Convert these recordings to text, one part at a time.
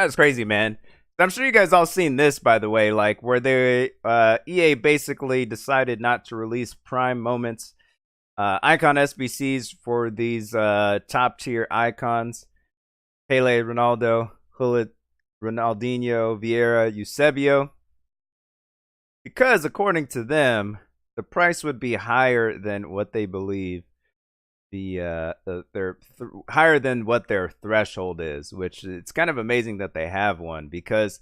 That's crazy, man. I'm sure you guys all seen this, by the way, like where they EA basically decided not to release Prime Moments Icon SBCs for these top tier icons: Pele, Ronaldo, Gullit, Ronaldinho, Vieira, Eusebio, because according to them, the price would be higher than what they believe higher than what their threshold is, which it's kind of amazing that they have one because,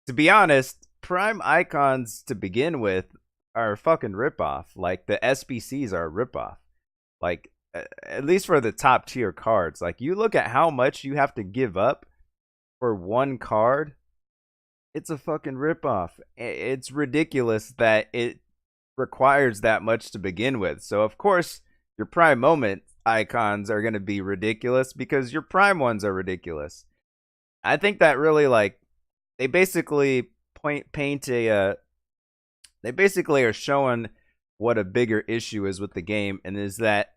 to be honest, Prime icons to begin with are a fucking ripoff. Like the SBCs are a ripoff. Like at least for the top tier cards. Like you look at how much you have to give up for one card, it's a fucking ripoff. It's ridiculous that it requires that much to begin with. So of course your prime moment icons are going to be ridiculous because your prime ones are ridiculous. I think that really like they basically paint a they basically are showing what a bigger issue is with the game, and is that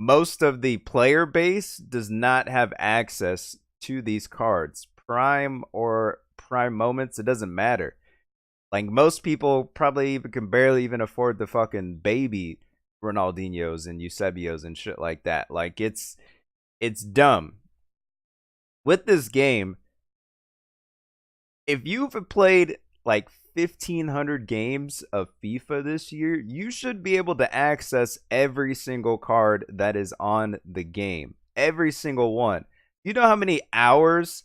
most of the player base does not have access to these cards, prime or prime moments. It doesn't matter. Like most people probably even can barely even afford the fucking baby Ronaldinhos and Eusebios and shit like that. Like it's dumb. With this game, if you've played like 1,500 games of FIFA this year, you should be able to access every single card that is on the game. Every single one. You know how many hours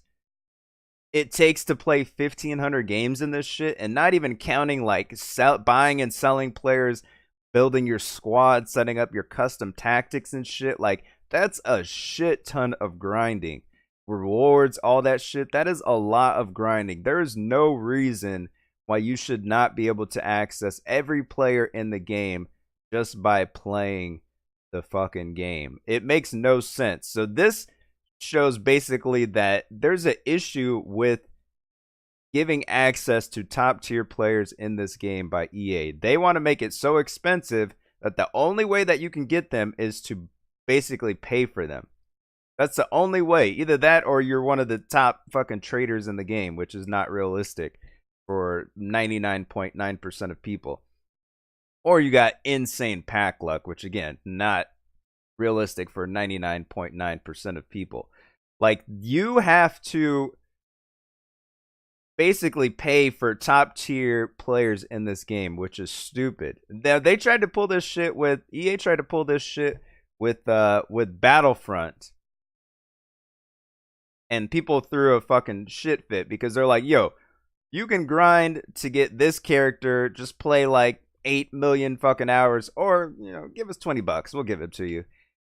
it takes to play 1,500 games in this shit, and not even counting like buying and selling players, building your squad, setting up your custom tactics and shit. Like that's a shit ton of grinding. Rewards, all that shit. That is a lot of grinding. There is no reason why you should not be able to access every player in the game just by playing the fucking game. It makes no sense. So this shows basically that there's an issue with giving access to top tier players in this game by EA. They want to make it so expensive that the only way that you can get them is to basically pay for them. That's the only way. Either that or you're one of the top fucking traders in the game, which is not realistic for 99.9% of people. Or you got insane pack luck, which again, not realistic for 99.9% of people. Like you have to basically pay for top tier players in this game, which is stupid. Now they tried to pull this shit with EA tried to pull this shit with Battlefront. And people threw a fucking shit fit because they're like, yo, you can grind to get this character, just play like 8 million fucking hours, or, you know, give us $20. We'll give it to you.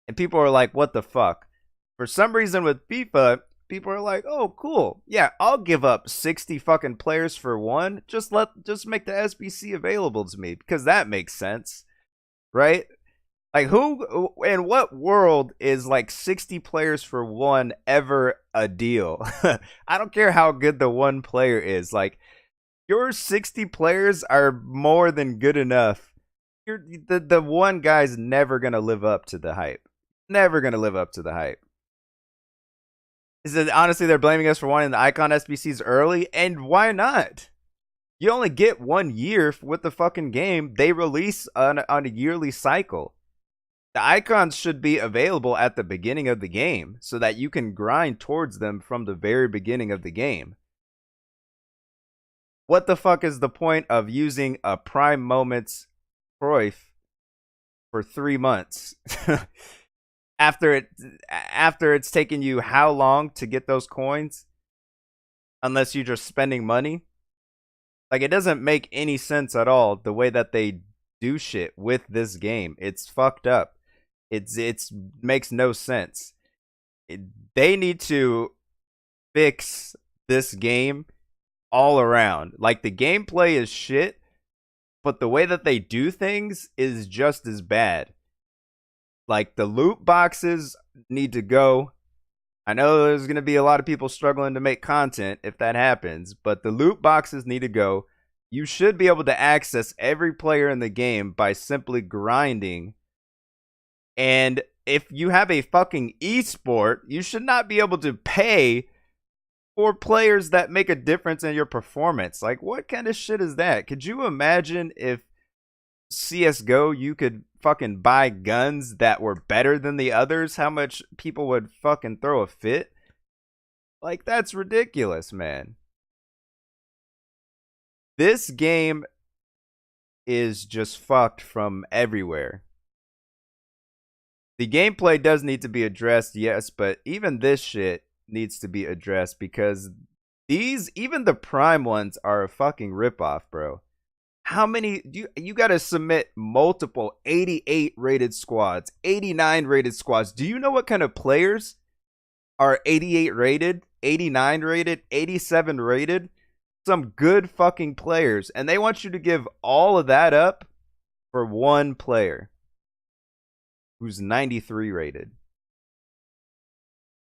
And people are like, what the fuck? For some reason with FIFA, people are like, oh, cool. Yeah, I'll give up 60 fucking players for one. Just make the SBC available to me because that makes sense. Right? Like who in what world is like 60 players for one ever a deal? I don't care how good the one player is. Like your 60 players are more than good enough. The one guy's never going to live up to the hype. Never going to live up to the hype. Is it honestly they're blaming us for wanting the Icon SBCs early? And why not? You only get 1 year with the fucking game. They release on a yearly cycle. The icons should be available at the beginning of the game so that you can grind towards them from the very beginning of the game. What the fuck is the point of using a Prime Moments Cruyff for 3 months? after it's taken you how long to get those coins? Unless you're just spending money? Like it doesn't make any sense at all the way that they do shit with this game. It's fucked up. It's makes no sense. They need to fix this game all around. Like the gameplay is shit, but the way that they do things is just as bad. Like the loot boxes need to go. I know there's going to be a lot of people struggling to make content if that happens, but the loot boxes need to go. You should be able to access every player in the game by simply grinding. And if you have a fucking esport, you should not be able to pay for players that make a difference in your performance. Like, what kind of shit is that? Could you imagine if CS:GO you could fucking buy guns that were better than the others? How much people would fucking throw a fit? Like, that's ridiculous, man. This game is just fucked from everywhere. The gameplay does need to be addressed, yes, but even this shit needs to be addressed because even the Prime ones are a fucking ripoff, bro. How many you got to submit multiple 88 rated squads, 89 rated squads. Do you know what kind of players are 88 rated, 89 rated, 87 rated? Some good fucking players, and they want you to give all of that up for one player who's 93 rated.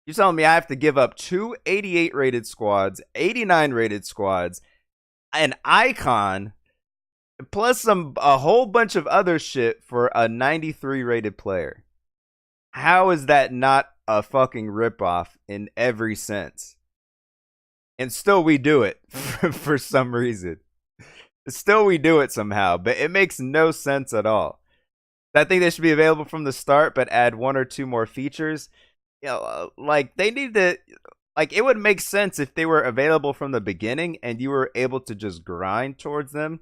You're telling me I have to give up two 88 rated squads, 89 rated squads, an icon, plus a whole bunch of other shit for a 93 rated player? How is that not a fucking ripoff in every sense? And still we do it for some reason. Still we do it somehow, but it makes no sense at all. I think they should be available from the start, but add one or two more features. You know, like they need to, like it would make sense if they were available from the beginning and you were able to just grind towards them,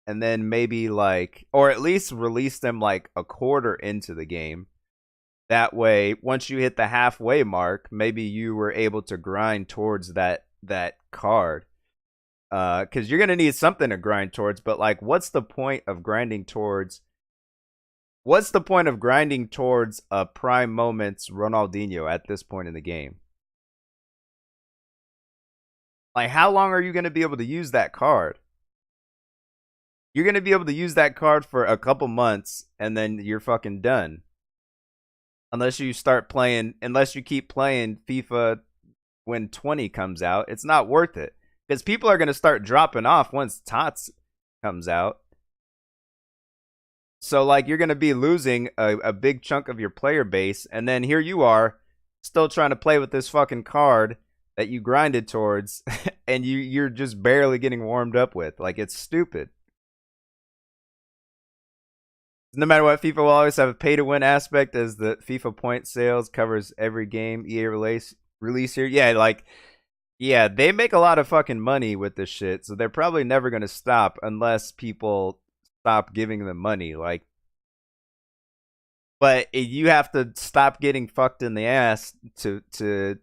and then maybe like, or at least release them like a quarter into the game. That way, once you hit the halfway mark, maybe you were able to grind towards that card. Because you're gonna need something to grind towards. But like, what's the point of grinding towards? What's the point of grinding towards a Prime Moments Ronaldinho at this point in the game? Like, how long are you going to be able to use that card? You're going to be able to use that card for a couple months, and then you're fucking done. Unless you keep playing FIFA when 20 comes out. It's not worth it. Because people are going to start dropping off once TOTS comes out. So, like, you're going to be losing a big chunk of your player base. And then here you are, still trying to play with this fucking card that you grinded towards. And you're just barely getting warmed up with. Like, it's stupid. No matter what, FIFA will always have a pay-to-win aspect, as the FIFA point sales covers every game EA release here. Yeah, like, yeah, they make a lot of fucking money with this shit. So they're probably never going to stop unless people stop giving them money. Like, but you have to stop getting fucked in the ass to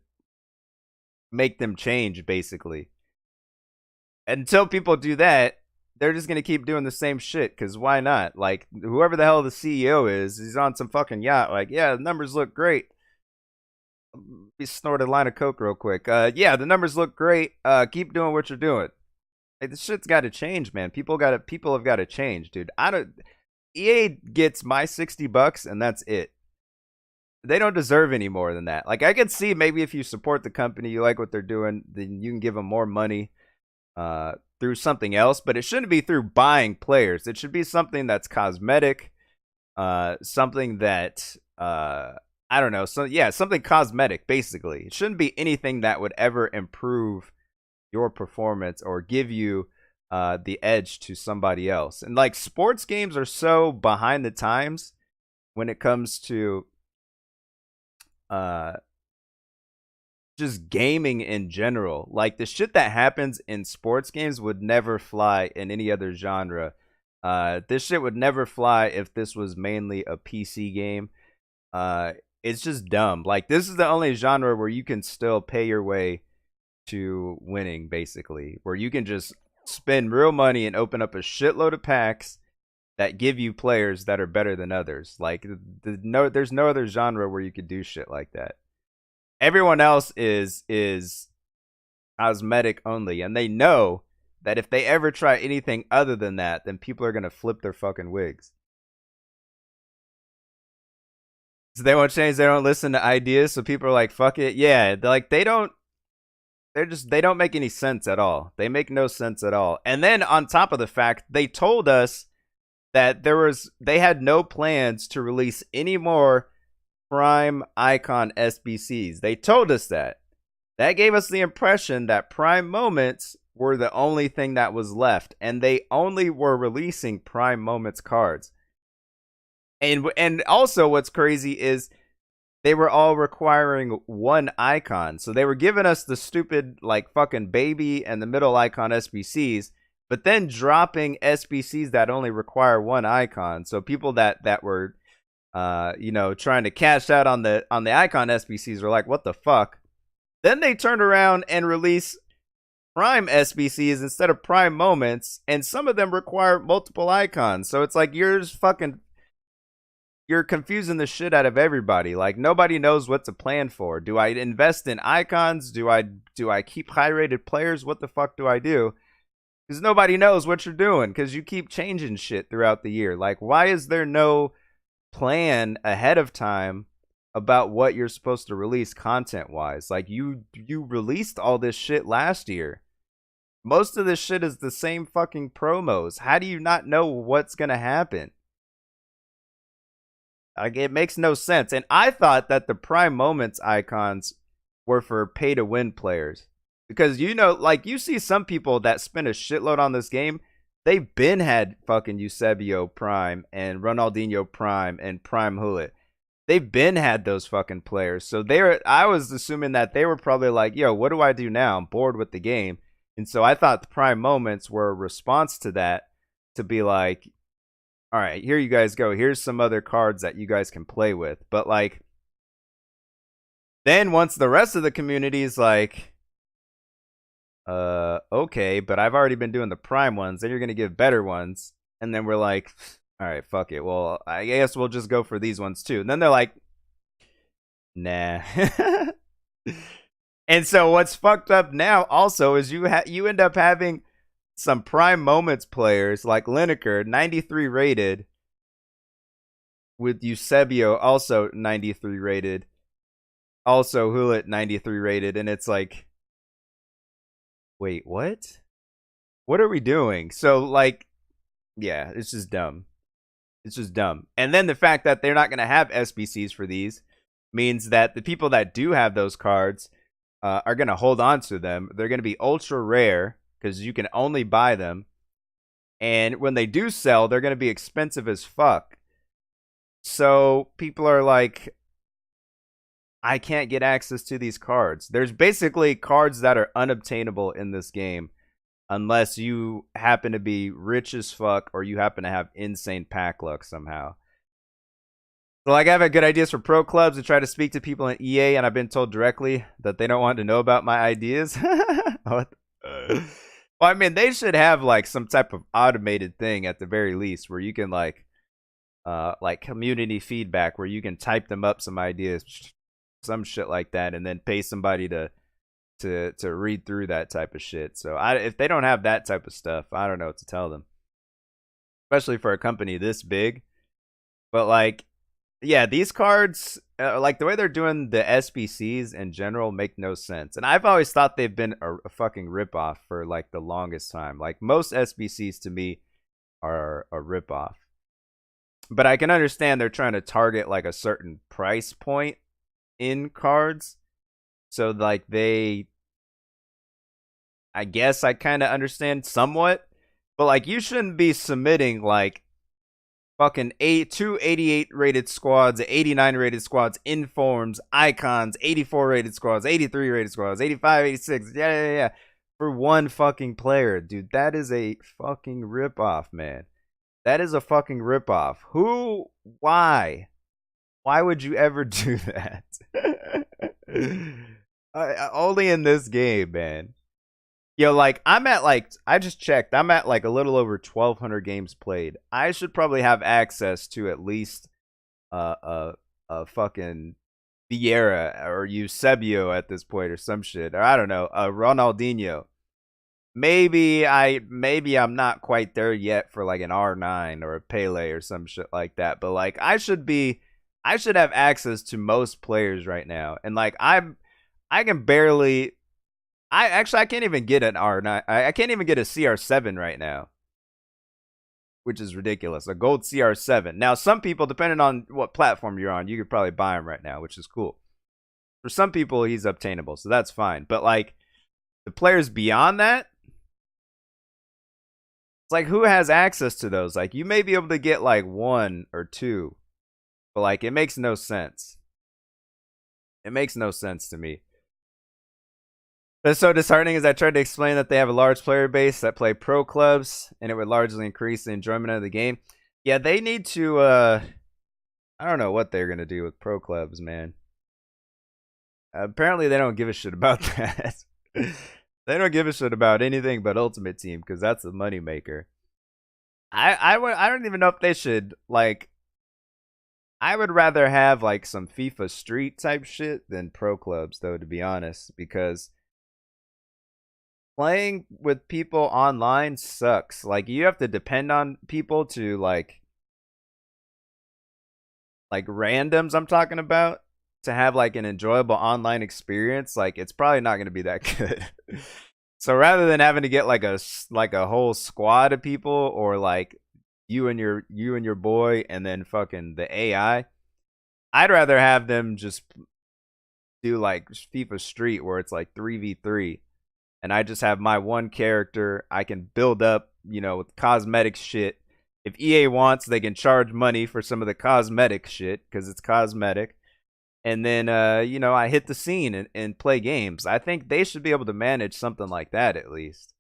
make them change, basically. Until people do that, they're just gonna keep doing the same shit, because why not? Like, whoever the hell the CEO is, he's on some fucking yacht. Like, yeah, the numbers look great. Let me snort a line of coke real quick. Yeah, the numbers look great. Keep doing what you're doing. Like, this shit's got to change, man. People have got to change, dude. EA gets my $60 and that's it. They don't deserve any more than that. Like, I could see maybe if you support the company, you like what they're doing, then you can give them more money through something else, but it shouldn't be through buying players. It should be something that's cosmetic, something that I don't know, something cosmetic, basically. It shouldn't be anything that would ever improve your performance or give you the edge to somebody else. And like, sports games are so behind the times when it comes to just gaming in general. Like, the shit that happens in sports games would never fly in any other genre. This shit would never fly if this was mainly a PC game. It's just dumb. Like, this is the only genre where you can still pay your way to winning, basically, where you can just spend real money and open up a shitload of packs that give you players that are better than others. Like, there's no other genre where you could do shit like that. Everyone else is cosmetic only, and they know that if they ever try anything other than that, then people are gonna flip their fucking wigs. So they won't change. They don't listen to ideas. So people are like, "Fuck it, yeah." They don't make any sense at all. They make no sense at all. And then on top of the fact, they told us that they had no plans to release any more Prime ICON SBCs. They told us that. That gave us the impression that Prime Moments were the only thing that was left, and they only were releasing Prime Moments cards. And also what's crazy is they were all requiring one icon. So they were giving us the stupid like fucking baby and the middle icon SBCs, but then dropping SBCs that only require one icon. So people that were trying to cash out on the icon SBCs were like, what the fuck? Then they turned around and release Prime SBCs instead of Prime Moments, and some of them require multiple icons. So it's like you're confusing the shit out of everybody. Like nobody knows what to plan for. Do I invest in icons? Do I keep high rated players? What the fuck do I do? Because nobody knows what you're doing because you keep changing shit throughout the year. Like, why is there no plan ahead of time about what you're supposed to release content wise? Like you released all this shit last year. Most of this shit is the same fucking promos. How do you not know what's gonna happen? Like, it makes no sense. And I thought that the Prime Moments icons were for pay to win players. Because, like, you see some people that spend a shitload on this game, they've been had fucking Eusebio Prime and Ronaldinho Prime and Prime Gullit. They've been had those fucking players. So I was assuming that they were probably like, yo, what do I do now? I'm bored with the game. And so I thought the Prime Moments were a response to that, to be like, all right, here you guys go. Here's some other cards that you guys can play with. But like, then once the rest of the community is like, okay, but I've already been doing the Prime ones, then you're going to give better ones. And then we're like, all right, fuck it. Well, I guess we'll just go for these ones too. And then they're like, nah. And so what's fucked up now also is you end up having some Prime Moments players like Lineker, 93 rated, with Eusebio also 93 rated, also Gullit 93 rated, and it's like, wait, what? What are we doing? So like, yeah, it's just dumb. It's just dumb. And then the fact that they're not going to have SBCs for these means that the people that do have those cards are going to hold on to them. They're going to be ultra rare because you can only buy them. And when they do sell, they're going to be expensive as fuck. So people are like, I can't get access to these cards. There's basically cards that are unobtainable in this game unless you happen to be rich as fuck or you happen to have insane pack luck somehow. So like, I've had good ideas for pro clubs to try to speak to people in EA, and I've been told directly that they don't want to know about my ideas. Well, I mean, they should have like some type of automated thing at the very least where you can like community feedback where you can type them up some ideas, some shit like that, and then pay somebody to read through that type of shit. So if they don't have that type of stuff, I don't know what to tell them, especially for a company this big. But like, yeah, these cards, like the way they're doing the SBCs in general, make no sense. And I've always thought they've been a fucking ripoff for like the longest time. Like most SBCs to me are a ripoff. But I can understand they're trying to target like a certain price point in cards. So like I guess I kind of understand somewhat. But like, you shouldn't be submitting like fucking 288 rated squads, 89 rated squads, informs, icons, 84 rated squads, 83 rated squads, 85, 86, yeah, for one fucking player. Dude, that is a fucking ripoff, man. That is a fucking ripoff. Why would you ever do that? Only in this game, man. Yo, like, I just checked. I'm at like a little over 1,200 games played. I should probably have access to at least a fucking Vieira or Eusebio at this point or some shit. Or I don't know, a Ronaldinho. Maybe I'm not quite there yet for like an R9 or a Pele or some shit like that. But like, I should have access to most players right now. And like, I can barely. I can't even get an R9. I can't even get a CR7 right now, which is ridiculous. A gold CR7. Now, some people, depending on what platform you're on, you could probably buy them right now, which is cool. For some people, he's obtainable, so that's fine. But like the players beyond that, it's like who has access to those? Like you may be able to get like one or two, but like it makes no sense. It makes no sense to me. What's so disheartening is I tried to explain that they have a large player base that play pro clubs, and it would largely increase the enjoyment of the game. Yeah, they need to. I don't know what they're gonna do with pro clubs, man. Apparently, they don't give a shit about that. They don't give a shit about anything but Ultimate Team because that's a moneymaker. I don't even know if they should like. I would rather have like some FIFA Street type shit than pro clubs, though, to be honest, because playing with people online sucks. Like you have to depend on people to like randoms I'm talking about to have like an enjoyable online experience. Like it's probably not going to be that good. So rather than having to get like a whole squad of people or like you and your boy and then fucking the AI, I'd rather have them just do like FIFA Street where it's like 3v3 and I just have my one character I can build up, with cosmetic shit. If EA wants, they can charge money for some of the cosmetic shit because it's cosmetic. And then, I hit the scene and play games. I think they should be able to manage something like that at least.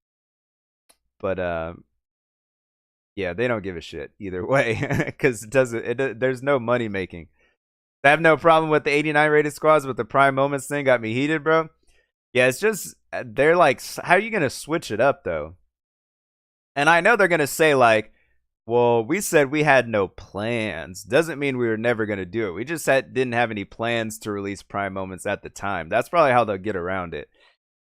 But, yeah, they don't give a shit either way because there's no money making. I have no problem with the 89 rated squads, but the Prime Moments thing got me heated, bro. Yeah, it's just, they're like, how are you going to switch it up, though? And I know they're going to say, like, well, we said we had no plans. Doesn't mean we were never going to do it. We just didn't have any plans to release Prime Moments at the time. That's probably how they'll get around it.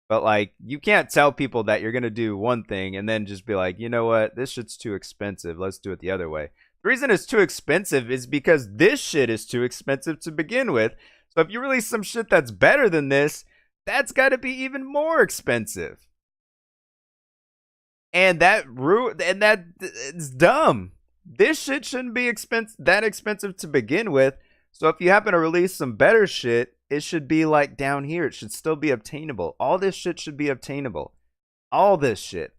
But, like, you can't tell people that you're going to do one thing and then just be like, you know what? This shit's too expensive. Let's do it the other way. The reason it's too expensive is because this shit is too expensive to begin with. So if you release some shit that's better than this, that's got to be even more expensive. And that it's dumb. This shit shouldn't be that expensive to begin with. So if you happen to release some better shit, it should be like down here. It should still be obtainable. All this shit should be obtainable. All this shit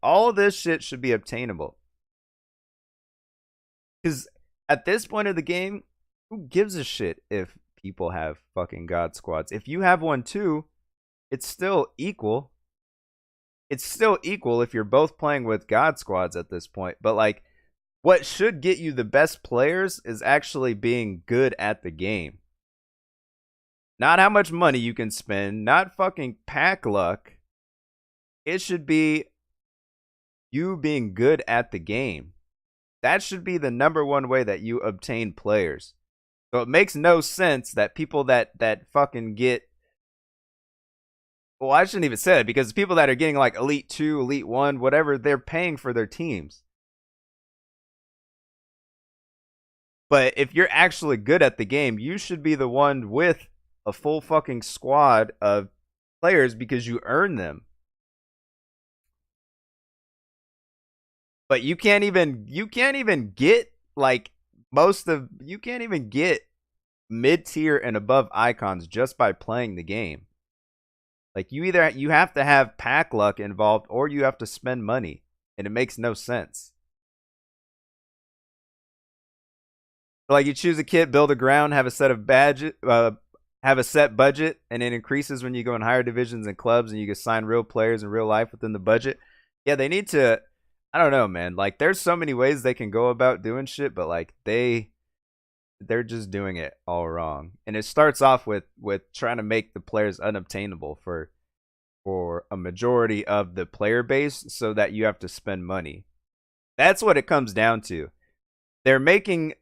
should be obtainable. Because at this point of the game, who gives a shit if people have fucking God squads? If you have one too, it's still equal. It's still equal if you're both playing with God squads at this point. But like, what should get you the best players is actually being good at the game. Not how much money you can spend, not fucking pack luck. It should be you being good at the game. That should be the number one way that you obtain players. So it makes no sense that people that fucking get, well, I shouldn't even say it because people that are getting like Elite 2, Elite 1, whatever, they're paying for their teams. But if you're actually good at the game, you should be the one with a full fucking squad of players because you earn them. But you can't even get like you can't even get mid-tier and above icons just by playing the game. Like you have to have pack luck involved or you have to spend money, and it makes no sense. Like you choose a kit, build a ground, have a set budget, and it increases when you go in higher divisions and clubs, and you can sign real players in real life within the budget. Yeah, they need to. I don't know, man. Like, there's so many ways they can go about doing shit, but like they're just doing it all wrong. And it starts off with trying to make the players unobtainable for a majority of the player base, so that you have to spend money. That's what it comes down to. They're making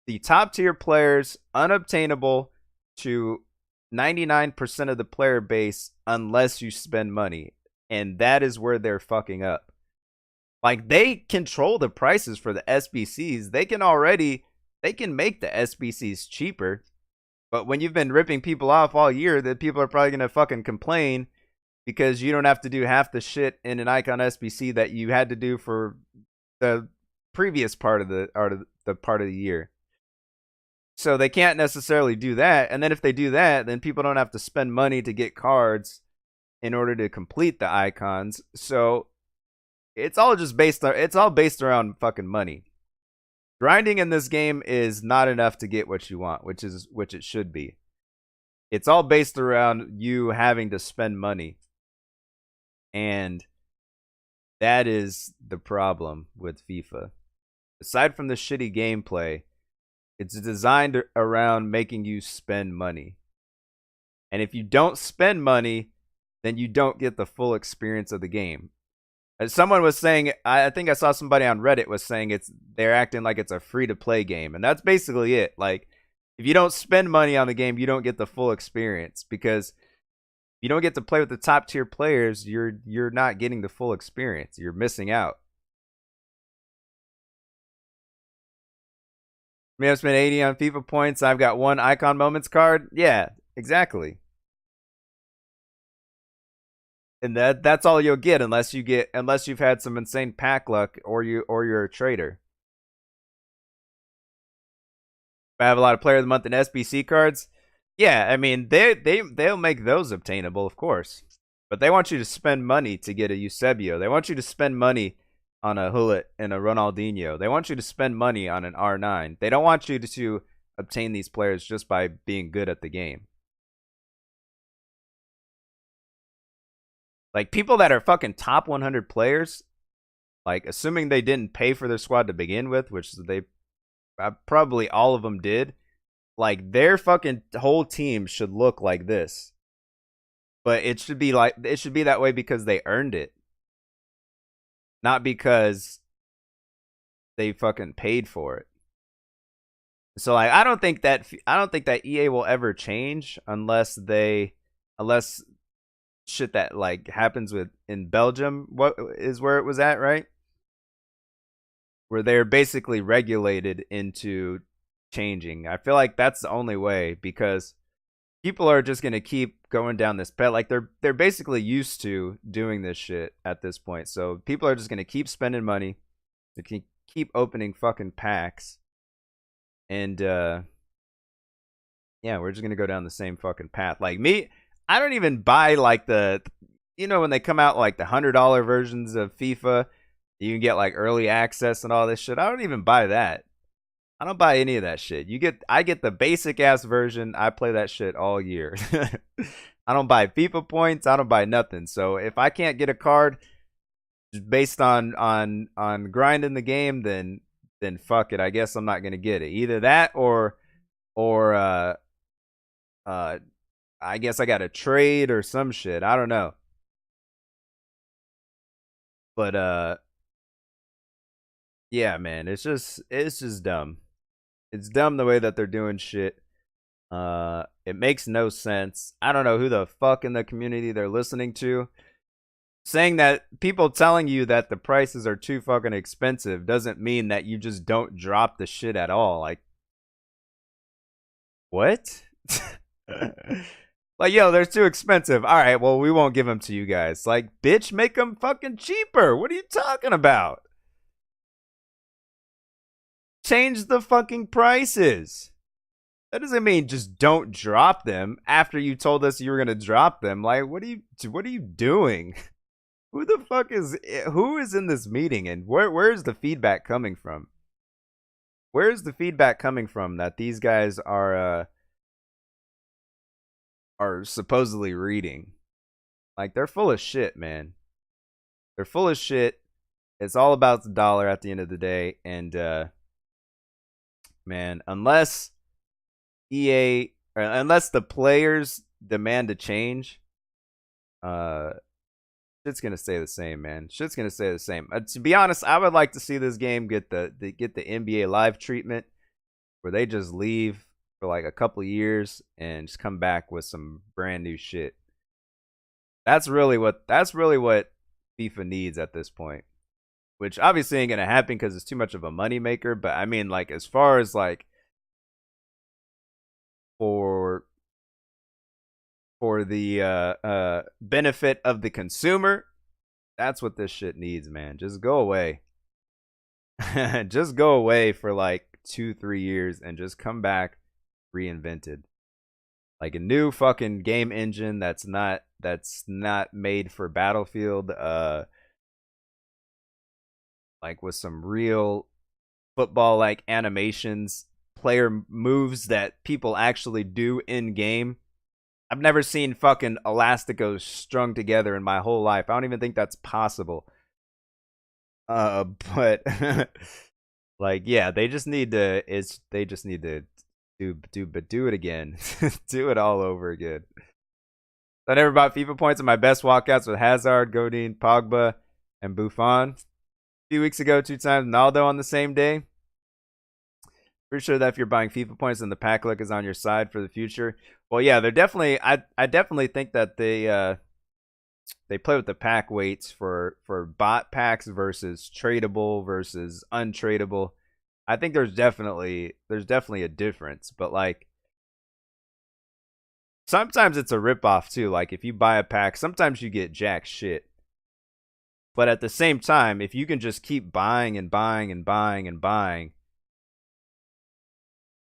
the top tier players unobtainable to 99% of the player base unless you spend money. And that is where they're fucking up. Like, they control the prices for the SBCs. They can make the SBCs cheaper. But when you've been ripping people off all year, the people are probably going to fucking complain because you don't have to do half the shit in an Icon SBC that you had to do for the previous part of the year. So they can't necessarily do that. And then if they do that, then people don't have to spend money to get cards in order to complete the icons. So it's all just based around fucking money. Grinding in this game is not enough to get what you want, which it should be. It's all based around you having to spend money. And that is the problem with FIFA. Aside from the shitty gameplay, it's designed around making you spend money. And if you don't spend money, then you don't get the full experience of the game. As someone was saying, I think I saw somebody on Reddit was saying they're acting like it's a free-to-play game. And that's basically it. Like, if you don't spend money on the game, you don't get the full experience. Because if you don't get to play with the top-tier players, you're not getting the full experience. You're missing out. Me have spent 80 on FIFA points. I've got one Icon Moments card. Yeah, exactly. And that's all you'll get unless you've had some insane pack luck or you're a trader. I have a lot of Player of the Month and SBC cards. Yeah, I mean they'll make those obtainable, of course. But they want you to spend money to get a Eusebio. They want you to spend money on a Gullit and a Ronaldinho. They want you to spend money on an R9. They don't want you to obtain these players just by being good at the game. Like, people that are fucking top 100 players, like, assuming they didn't pay for their squad to begin with, which they probably all of them did, like, their fucking whole team should look like this. But it should be that way because they earned it. Not because they fucking paid for it. So, like, I don't think that EA will ever change unless shit that like happens in Belgium, what is where it was at, right? Where they're basically regulated into changing. I feel like that's the only way, because people are just gonna keep going down this path. Like, they're basically used to doing this shit at this point. So people are just gonna keep spending money. They can keep opening fucking packs. And yeah, we're just gonna go down the same fucking path. Like, me, I don't even buy like when they come out like the $100 versions of FIFA, you can get like early access and all this shit. I don't even buy that. I don't buy any of that shit. I get the basic ass version. I play that shit all year. I don't buy FIFA points. I don't buy nothing. So if I can't get a card just based on grinding the game, then fuck it. I guess I'm not gonna get it. Either that or I guess I got to trade or some shit. I don't know. But yeah, man, it's just dumb. It's dumb the way that they're doing shit. It makes no sense. I don't know who the fuck in the community they're listening to. Saying that people telling you that the prices are too fucking expensive doesn't mean that you just don't drop the shit at all. Like, what? Like, yo, they're too expensive. All right, well, we won't give them to you guys. Like, bitch, make them fucking cheaper. What are you talking about? Change the fucking prices. That doesn't mean just don't drop them after you told us you were gonna drop them. Like, what are you doing? Who is in this meeting, and where's the feedback coming from? Where's the feedback coming from that these guys are supposedly reading? Like, they're full of shit, man. They're full of shit. It's all about the dollar at the end of the day. And man, unless EA or unless the players demand a change, shit's gonna stay the same, man. Shit's gonna stay the same. To be honest, I would like to see this game get the NBA Live treatment, where they just leave for like a couple years and just come back with some brand new shit. That's really what FIFA needs at this point. Which obviously ain't gonna happen because it's too much of a moneymaker. But I mean, like, as far as like for the benefit of the consumer, that's what this shit needs, man. Just go away. Just go away for like 2-3 years and just come back reinvented. Like a new fucking game engine that's not made for Battlefield, like with some real football like animations, player moves that people actually do in game. I've never seen fucking Elastigos strung together in my whole life. I don't even think that's possible. But like, yeah, they just need to do it again. Do it all over again. I never bought FIFA points in my best walkouts with Hazard, Godin, Pogba, and Buffon. A few weeks ago, 2 times Ronaldo on the same day. Pretty sure that if you're buying FIFA points, then the pack look is on your side for the future. Well, yeah, they're definitely. I definitely think that they play with the pack weights for bot packs versus tradable versus untradable. I think there's definitely a difference, but like sometimes it's a ripoff too. Like if you buy a pack, sometimes you get jack shit. But at the same time, if you can just keep buying and buying and buying and buying,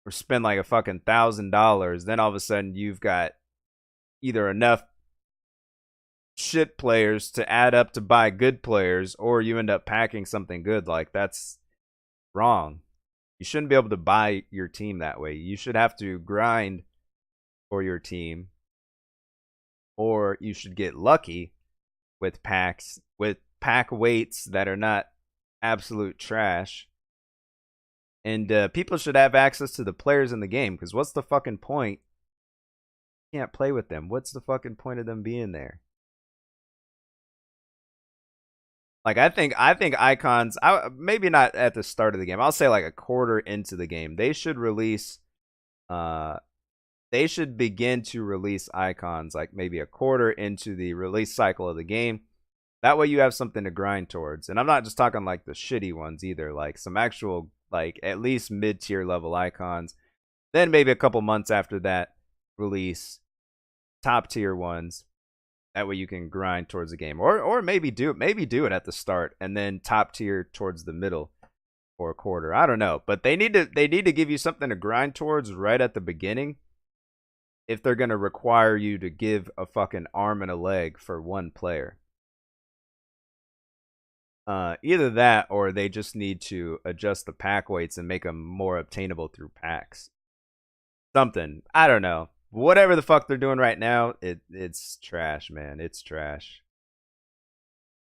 or spend like a fucking $1,000, then all of a sudden you've got either enough shit players to add up to buy good players, or you end up packing something good. Like that's wrong. You shouldn't be able to buy your team that way. You should have to grind for your team, or you should get lucky with packs with pack weights that are not absolute trash. And people should have access to the players in the game, because what's the fucking point? You can't play with them. What's the fucking point of them being there? Like I think icons, maybe not at the start of the game. I'll say like a quarter into the game, they should release they should begin to release icons like maybe a quarter into the release cycle of the game. That way you have something to grind towards. And I'm not just talking like the shitty ones either, like some actual like at least mid-tier level icons. Then maybe a couple months after that, release top tier ones. That way you can grind towards the game, or maybe do it at the start and then top tier towards the middle or a quarter. I don't know, but they need to give you something to grind towards right at the beginning. If they're gonna require you to give a fucking arm and a leg for one player, either that or they just need to adjust the pack weights and make them more obtainable through packs. Something, I don't know. Whatever the fuck they're doing right now, it's trash, man. It's trash.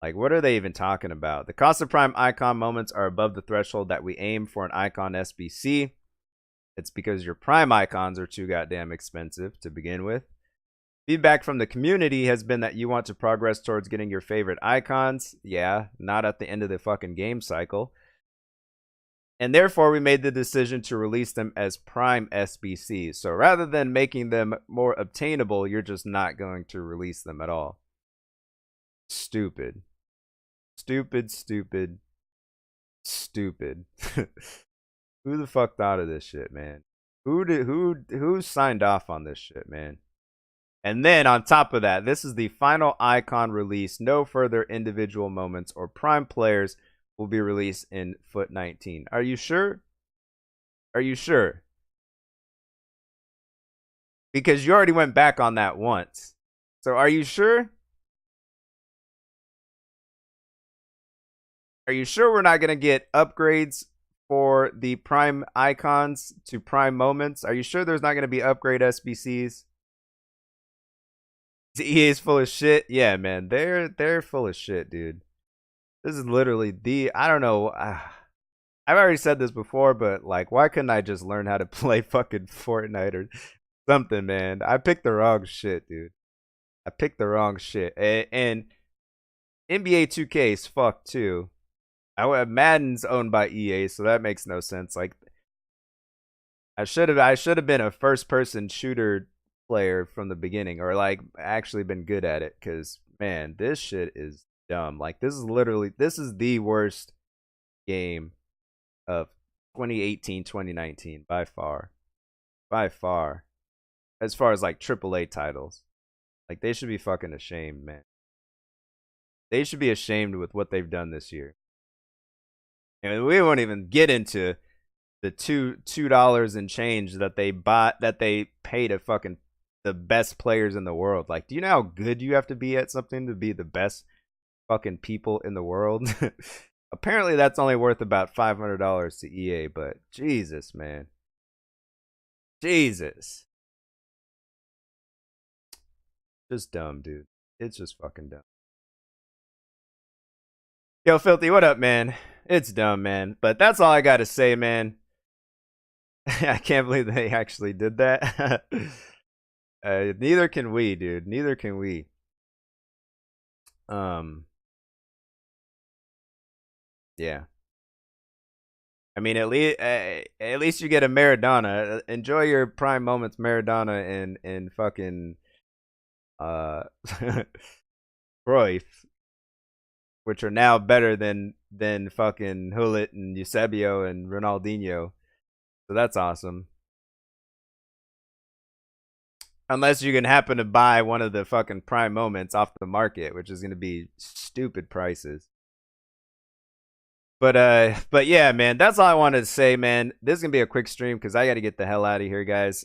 Like, what are they even talking about? The cost of Prime Icon moments are above the threshold that we aim for an Icon SBC. It's because your Prime icons are too goddamn expensive to begin with. Feedback from the community has been that you want to progress towards getting your favorite icons. Yeah, not at the end of the fucking game cycle. And therefore, we made the decision to release them as Prime SBCs. So rather than making them more obtainable, you're just not going to release them at all. Stupid. Stupid, stupid, stupid. Who the fuck thought of this shit, man? Who signed off on this shit, man? And then on top of that, this is the final icon release. No further individual moments or Prime players will be released in Foot 19. Are you sure? Are you sure? Because you already went back on that once. So are you sure? Are you sure we're not going to get upgrades for the Prime icons to Prime moments? Are you sure there's not going to be upgrade SBCs? EA is full of shit. Yeah, man. They're full of shit, dude. This is literally I don't know. I've already said this before, but like, why couldn't I just learn how to play fucking Fortnite or something, man? I picked the wrong shit, dude. I picked the wrong shit. And NBA 2K is fucked too. Madden's owned by EA, so that makes no sense. Like, I should have been a first person shooter player from the beginning, or like actually been good at it, because man, this shit is dumb. Like, this is the worst game of 2018 2019 by far, as far as like AAA titles. Like, they should be fucking ashamed, man. They should be ashamed with what they've done this year. And we won't even get into the $2 and change that they pay to fucking the best players in the world. Like, do you know how good you have to be at something to be the best fucking people in the world? Apparently that's only worth about $500 to EA, but Jesus, man. Jesus. Just dumb, dude. It's just fucking dumb. Yo, Filthy, what up, man? It's dumb, man. But that's all I gotta say, man. I can't believe they actually did that. Neither can we, dude. Neither can we. Yeah. I mean, at least you get a Maradona. Enjoy your Prime Moments Maradona and fucking Cruyff, which are now better than fucking Gullit and Eusebio and Ronaldinho. So that's awesome. Unless you can happen to buy one of the fucking Prime Moments off the market, which is going to be stupid prices. But yeah, man, that's all I wanted to say, man. This is gonna be a quick stream because I got to get the hell out of here, guys.